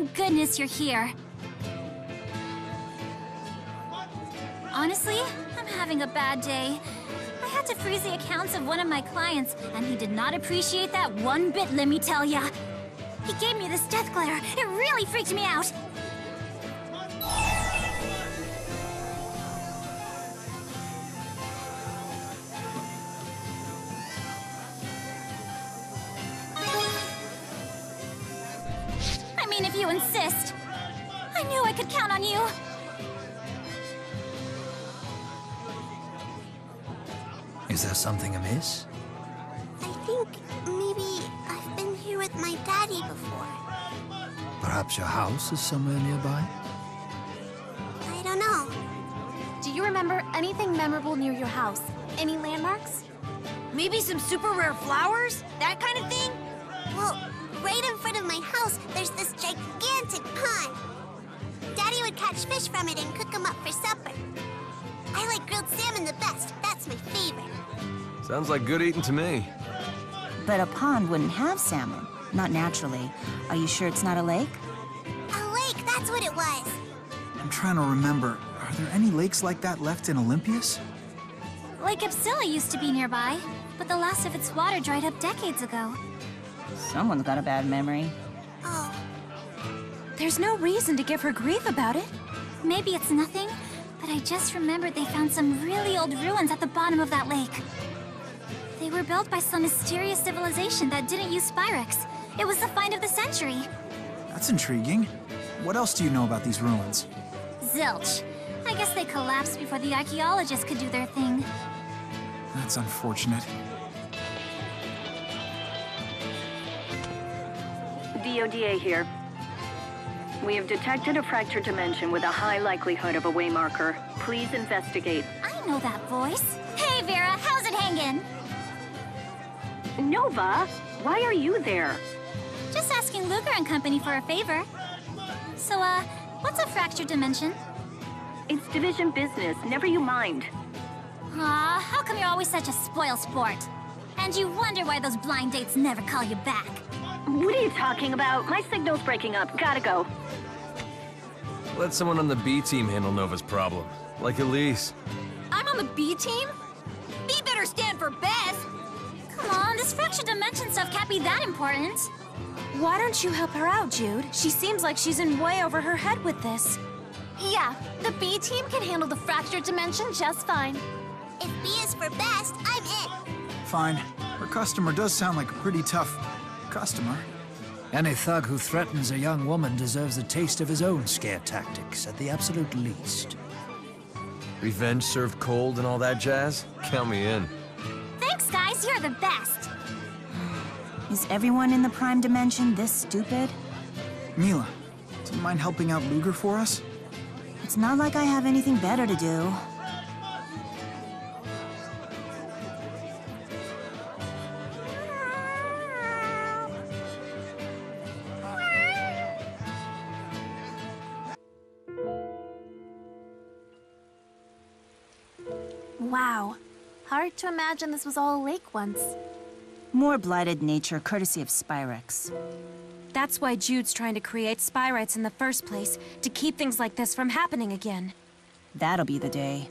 Thank goodness you're here. Honestly, I'm having a bad day. I had to freeze the accounts of one of my clients, and he did not appreciate that one bit, let me tell ya. He gave me this death glare. It really freaked me out. I mean, if you insist. I knew I could count on you. Is there something amiss? I think maybe I've been here with my daddy before. Perhaps your house is somewhere nearby? I don't know. Do you remember anything memorable near your house? Any landmarks? Maybe some super rare flowers? That kind of thing? Well, right in front of my house, there's this gigantic pond. Daddy would catch fish from it and cook them up for supper. I like grilled salmon the best. That's my favorite. Sounds like good eating to me. But a pond wouldn't have salmon. Not naturally. Are you sure it's not a lake? A lake, that's what it was. I'm trying to remember. Are there any lakes like that left in Olympias? Lake Xillia used to be nearby, but the last of its water dried up decades ago. Someone's got a bad memory. Oh. There's no reason to give her grief about it. Maybe it's nothing, but I just remembered they found some really old ruins at the bottom of that lake. They were built by some mysterious civilization that didn't use Spyrex. It was the find of the century. That's intriguing. What else do you know about these ruins? Zilch. I guess they collapsed before the archaeologists could do their thing. That's unfortunate. DODA here. We have detected a fractured dimension with a high likelihood of a waymarker. Please investigate. I know that voice. Hey, Vera, how's it hanging? Nova, why are you there? Just asking Ludger and company for a favor. So, what's a fractured dimension? It's division business, never you mind. Aw, how come you're always such a spoil sport? And you wonder why those blind dates never call you back. What are you talking about? My signal's breaking up. Gotta go. Let someone on the B team handle Nova's problem. Like Elise. I'm on the B team? B better stand for best! Come on, this fractured dimension stuff can't be that important. Why don't you help her out, Jude? She seems like she's in way over her head with this. Yeah, the B team can handle the fractured dimension just fine. If B is for best, I'm in. Fine. Her customer does sound like a pretty tough customer. Any thug who threatens a young woman deserves a taste of his own scare tactics, at the absolute least. Revenge served cold and all that jazz? Count me in. Thanks, guys, you're the best. Is everyone in the Prime Dimension this stupid? Mila, do you mind helping out Ludger for us? It's not like I have anything better to do. Wow. Hard to imagine this was all a lake once. More blighted nature, courtesy of Spyrex. That's why Jude's trying to create Spyrites in the first place, to keep things like this from happening again. That'll be the day.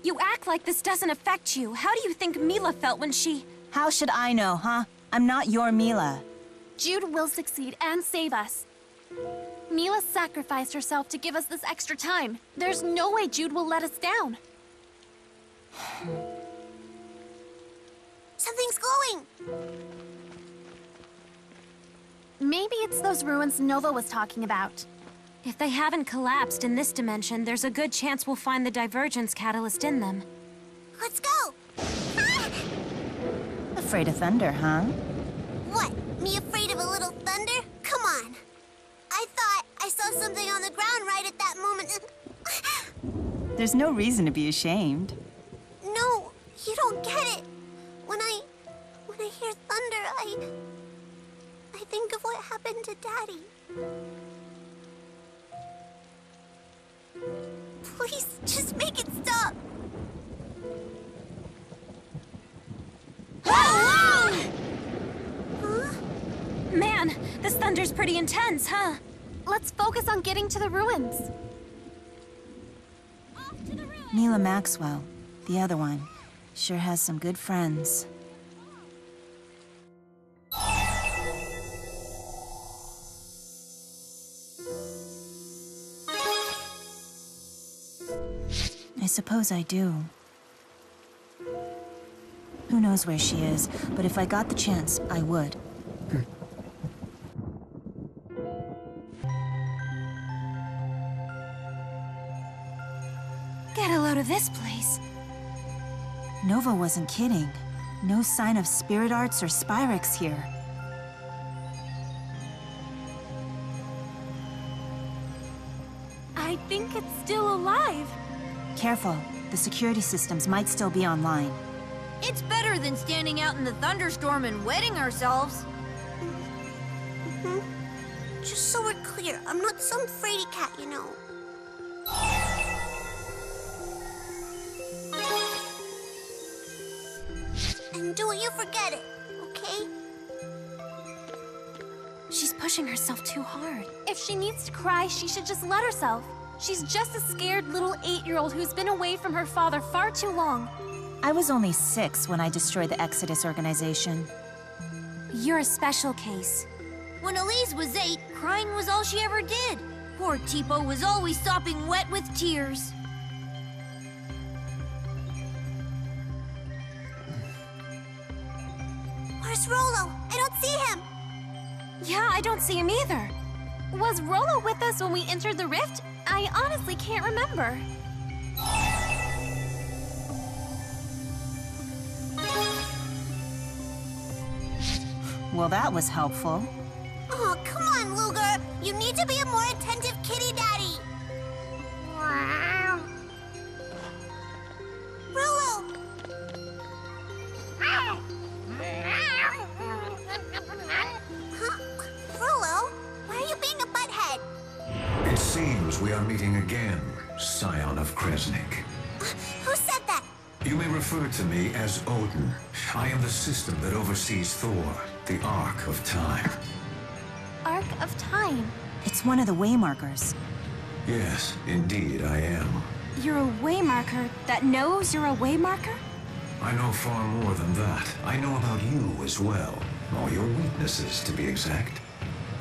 You act like this doesn't affect you. How do you think Mila felt when she... How should I know, huh? I'm not your Mila. Jude will succeed and save us. Mila sacrificed herself to give us this extra time. There's no way Jude will let us down. Something's glowing! Maybe it's those ruins Nova was talking about. If they haven't collapsed in this dimension, there's a good chance we'll find the divergence catalyst in them. Let's go! Ah! Afraid of thunder, huh? What? Me afraid of a little thunder? Come on. I thought I saw something on the ground right at that moment. There's no reason to be ashamed. No, you don't get it. When I hear thunder, I think of what happened to Daddy. Please, just make it stop. Huh? Man, this thunder's pretty intense, huh? Let's focus on getting to the ruins. Mila Maxwell, the other one, sure has some good friends. I suppose I do. Who knows where she is, but if I got the chance, I would. Get a load of this place. Nova wasn't kidding. No sign of spirit arts or Spyrex here. I think it's still alive. Careful, the security systems might still be online. It's better than standing out in the thunderstorm and wetting ourselves. Just so we're clear, I'm not some fraidy cat, you know. And don't you forget it, okay? She's pushing herself too hard. If she needs to cry, she should just let herself. She's just a scared little 8-year-old who's been away from her father far too long. I was only 6 when I destroyed the Exodus organization. You're a special case. When Elise was 8, crying was all she ever did. Poor Tipo was always sopping wet with tears. Where's Rolo? I don't see him. Yeah, I don't see him either. Was Rolo with us when we entered the rift? I honestly can't remember. Well, that was helpful. Oh, come on, Ludger. You need to be a more attentive kitty daddy. Rolo! Huh? Rolo, why are you being a butthead? It seems we are meeting again, Scion of Kresnik. Who said that? You may refer to me as Odin. I am the system that oversees Thor, the Arc of Time. Arc of Time. It's one of the waymarkers. Yes, indeed I am. You're a waymarker that knows you're a waymarker? I know far more than that. I know about you as well. All your weaknesses, to be exact.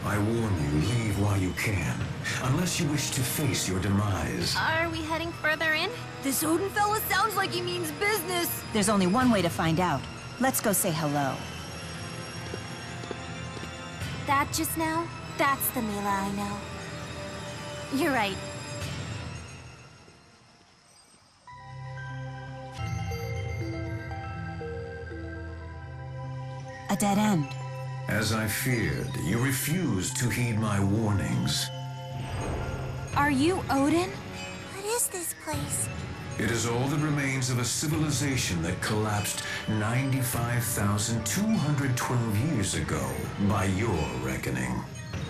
I warn you, leave while you can. Unless you wish to face your demise. Are we heading further in? This Odin fella sounds like he means business. There's only one way to find out. Let's go say hello. That just now? That's the Mila I know. You're right. A dead end. As I feared, you refused to heed my warnings. Are you Odin? What is this place? It is all that remains of a civilization that collapsed 95,212 years ago, by your reckoning.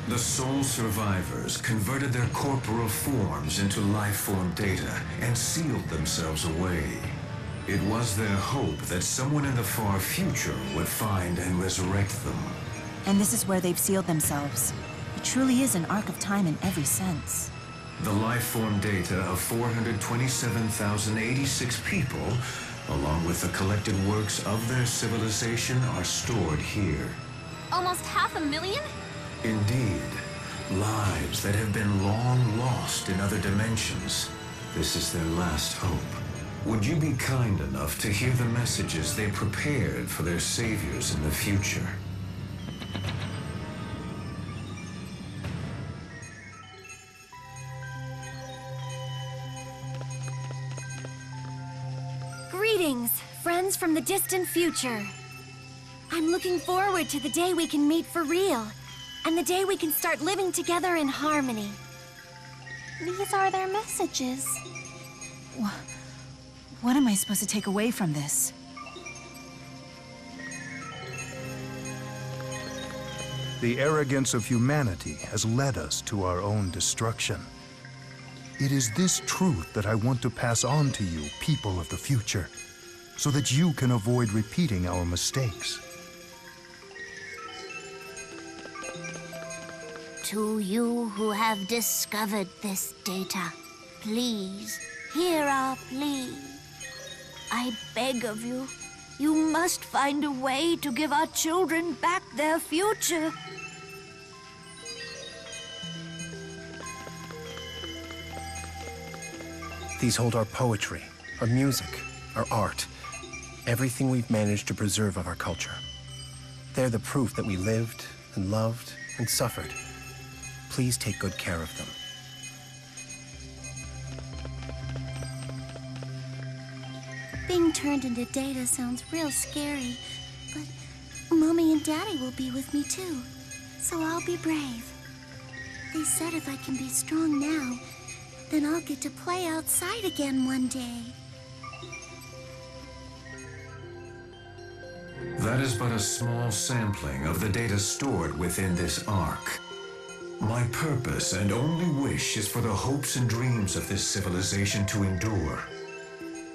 The sole survivors converted their corporal forms into life-form data and sealed themselves away. It was their hope that someone in the far future would find and resurrect them. And this is where they've sealed themselves. It truly is an arc of time in every sense. The life-form data of 427,086 people, along with the collected works of their civilization, are stored here. Almost 500,000? Indeed. Lives that have been long lost in other dimensions. This is their last hope. Would you be kind enough to hear the messages they prepared for their saviors in the future? Greetings, friends from the distant future. I'm looking forward to the day we can meet for real, and the day we can start living together in harmony. These are their messages. What am I supposed to take away from this? The arrogance of humanity has led us to our own destruction. It is this truth that I want to pass on to you, people of the future, so that you can avoid repeating our mistakes. To you who have discovered this data, please, hear our plea. I beg of you, you must find a way to give our children back their future. These hold our poetry, our music, our art, everything we've managed to preserve of our culture. They're the proof that we lived and loved and suffered. Please take good care of them. Being turned into data sounds real scary, but Mommy and Daddy will be with me too, so I'll be brave. They said if I can be strong now, then I'll get to play outside again one day. That is but a small sampling of the data stored within this ark. My purpose and only wish is for the hopes and dreams of this civilization to endure.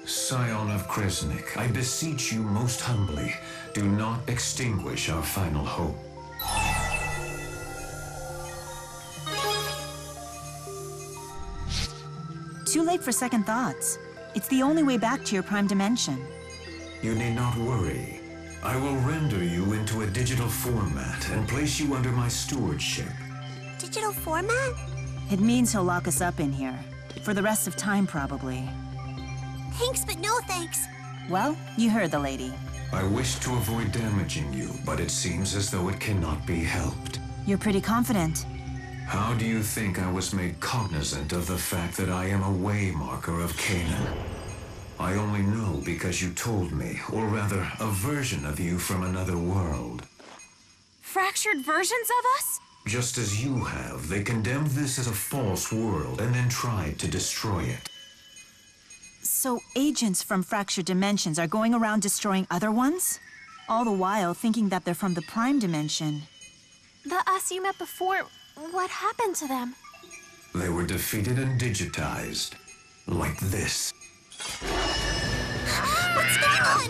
Scion of Kresnik, I beseech you most humbly, do not extinguish our final hope. Too late for second thoughts. It's the only way back to your prime dimension. You need not worry. I will render you into a digital format and place you under my stewardship. Digital format? It means he'll lock us up in here. For the rest of time, probably. Thanks, but no thanks. Well, you heard the lady. I wish to avoid damaging you, but it seems as though it cannot be helped. You're pretty confident. How do you think I was made cognizant of the fact that I am a waymarker of Canaan? I only know because you told me, or rather, a version of you from another world. Fractured versions of us? Just as you have, they condemned this as a false world and then tried to destroy it. So agents from fractured dimensions are going around destroying other ones? All the while thinking that they're from the prime dimension. The us you met before, what happened to them? They were defeated and digitized. Like this. What's going on?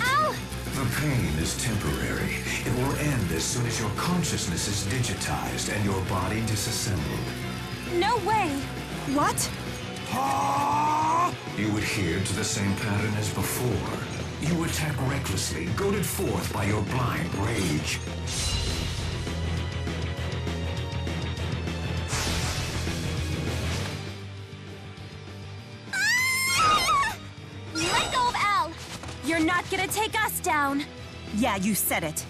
Ow! The pain is temporary. It will end as soon as your consciousness is digitized and your body disassembled. No way! What? You adhere to the same pattern as before. You attack recklessly, goaded forth by your blind rage. Let go of Al! You're not gonna take us down! Yeah, you said it.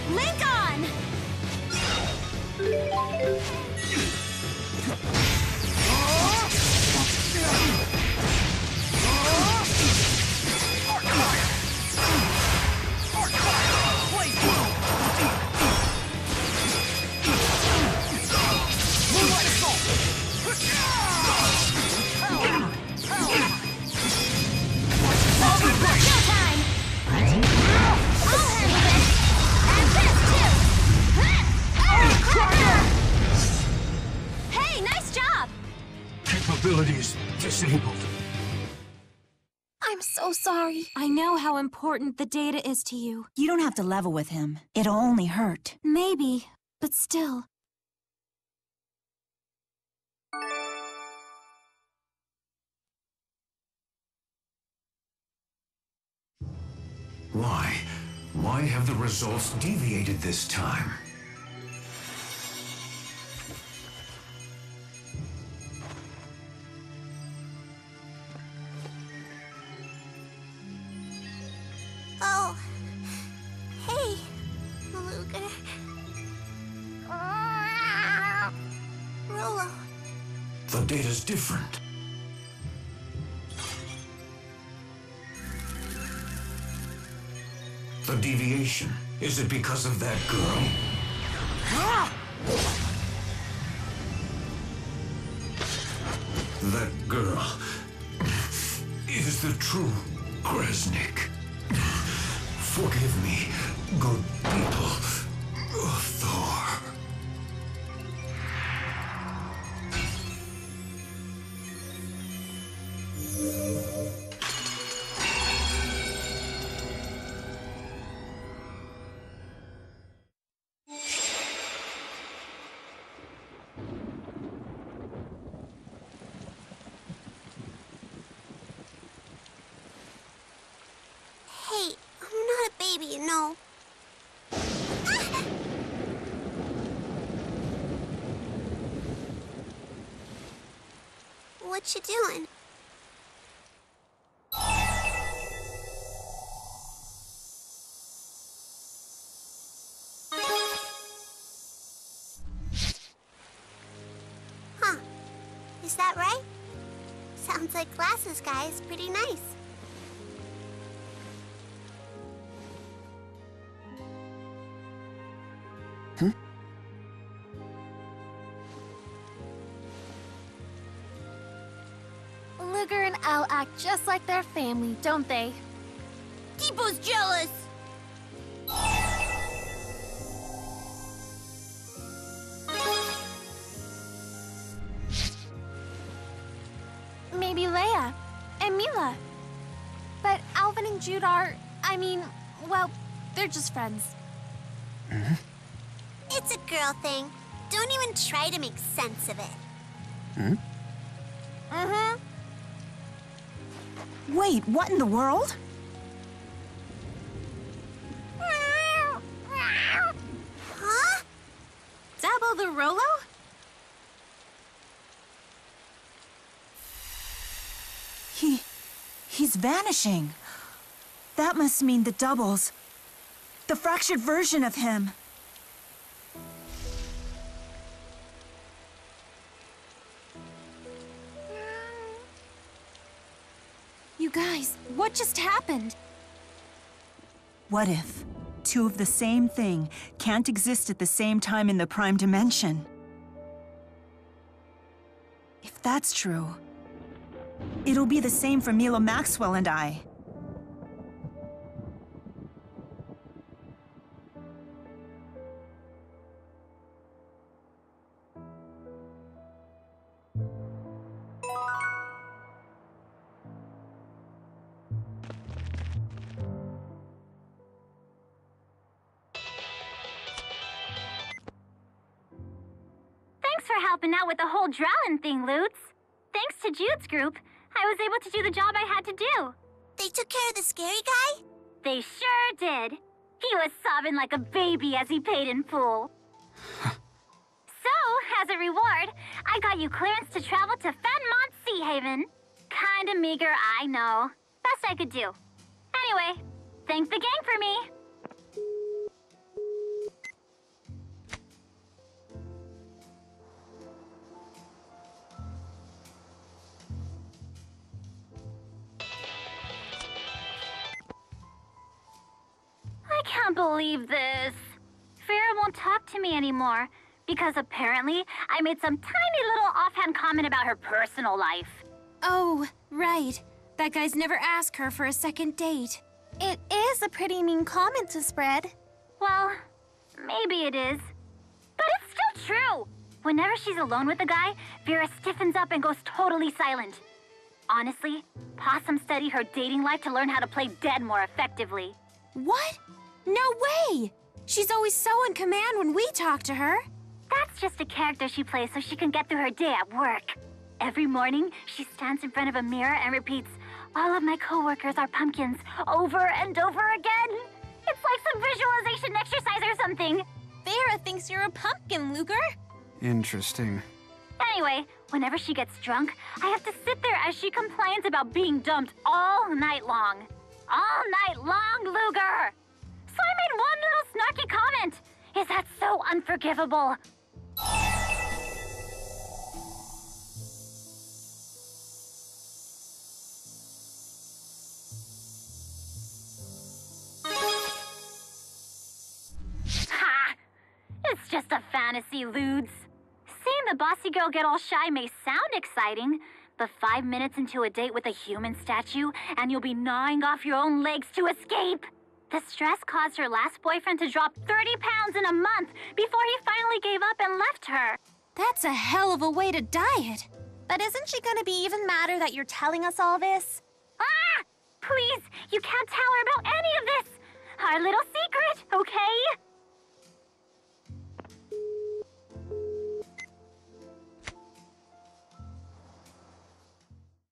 Link on! Capabilities disabled. I'm so sorry. I know how important the data is to you. You don't have to level with him. It'll only hurt. Maybe, but still. Why? Why have the results deviated this time? Oh. Hey, Ludger. Rolo. The data's different. The deviation, is it because of that girl? is the true Kresnik. Forgive me, good people of Thor. Hey, I'm not a baby, you know. What you doing? Huh. Is that right? Sounds like glasses guy is pretty nice. Ludger and Elle act just like their family, don't they? Tipo's jealous! Maybe Leia and Mila. But Alvin and Jude are, well, they're just friends. It's a girl thing. Don't even try to make sense of it. Wait, what in the world? Huh? Dabo the Rolo? He's vanishing. That must mean the doubles. The fractured version of him. You guys, what just happened? What if two of the same thing can't exist at the same time in the prime dimension? If that's true, it'll be the same for Milo Maxwell and I. Thanks for helping out with the whole Drowlin thing, Lutz. Thanks to Jude's group, I was able to do the job I had to do. They took care of the scary guy? They sure did. He was sobbing like a baby as he paid in full. So, as a reward, I got you clearance to travel to Fenmont Sea Haven. Kinda meager, I know. Best I could do. Anyway, thank the gang for me. I can't believe this. Farrah won't talk to me anymore because apparently I made some tiny little offhand comment about her personal life. Oh, right. That guy's never asked her for a second date. It is a pretty mean comment to spread. Well, maybe it is. But it's still true. Whenever she's alone with a guy, Vera stiffens up and goes totally silent. Honestly, Possum studied her dating life to learn how to play dead more effectively. What? No way! She's always so in command when we talk to her. That's just a character she plays so she can get through her day at work. Every morning, she stands in front of a mirror and repeats, "All of my coworkers are pumpkins," over and over again. It's like some visualization exercise or something. Vera thinks you're a pumpkin, Ludger. Interesting. Anyway, whenever she gets drunk, I have to sit there as she complains about being dumped all night long. All night long, Ludger! So I made one little snarky comment. Is that so unforgivable? Ha! It's just a fantasy, Ludes. Seeing the bossy girl get all shy may sound exciting, But 5 minutes into a date with a human statue, and you'll be gnawing off your own legs to escape. The stress caused her last boyfriend to drop 30 pounds in a month before he finally gave up and left her. That's a hell of a way to diet. But isn't she gonna be even madder that you're telling us all this? Ah! Please, you can't tell her about any of this. Our little secret, okay?